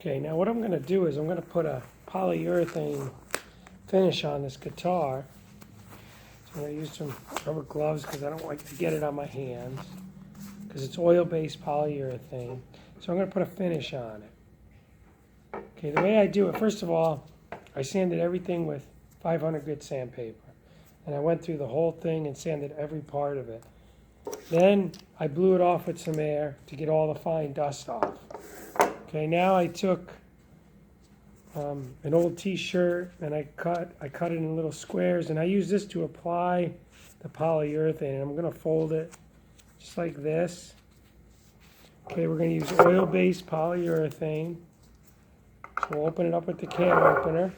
Okay, now what I'm going to do is I'm going to put a polyurethane finish on this guitar. So I'm going to use some rubber gloves because I don't like to get it on my hands because it's oil-based polyurethane. So I'm going to put a finish on it. Okay, the way I do it, first of all, I sanded everything with 500 grit sandpaper. And I went through the whole thing and sanded every part of it. Then I blew it off with some air to get all the fine dust off. Okay, now I took an old t-shirt and I cut it in little squares, and I use this to apply the polyurethane. And I'm going to fold it just like this. Okay, we're going to use oil-based polyurethane. So we'll open it up with the can opener.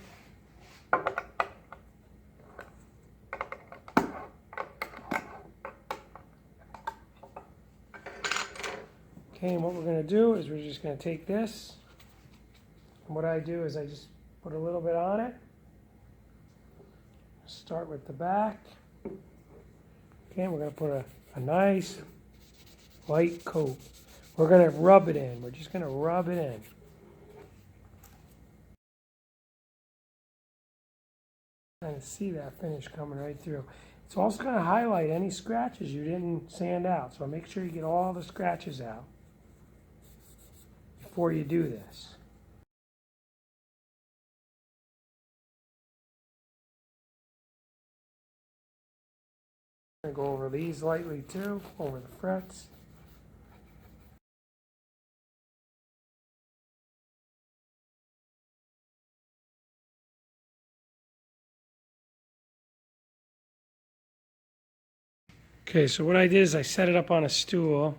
Okay, and what we're going to do is we're just going to take this, and what I do is I just put a little bit on it. Start with the back. Okay, and we're going to put a nice light coat. We're going to rub it in. We're just going to rub it in. Kind of see that finish coming right through. It's also going to highlight any scratches you didn't sand out, so make sure you get all the scratches out before you do this. I'm going to go over these lightly too, over the frets. Okay, so what I did is I set it up on a stool.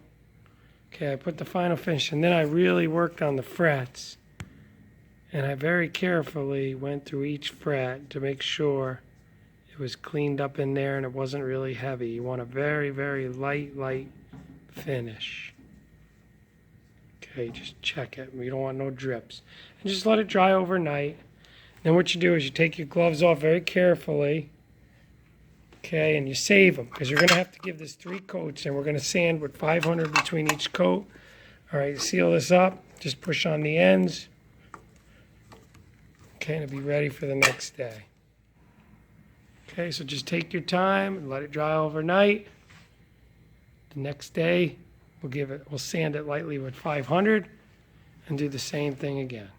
Okay, I put the final finish, and then I really worked on the frets. And I very carefully went through each fret to make sure it was cleaned up in there and it wasn't really heavy. You want a very, very light finish. Okay, just check it. We don't want no drips. And just let it dry overnight. Then what you do is you take your gloves off very carefully. Okay, and you save them because you're going to have to give this 3 coats, and we're going to sand with 500 between each coat. All right, seal this up. Just push on the ends. Okay, and it'll be ready for the next day. Okay, so just take your time and let it dry overnight. The next day, we'll sand it lightly with 500 and do the same thing again.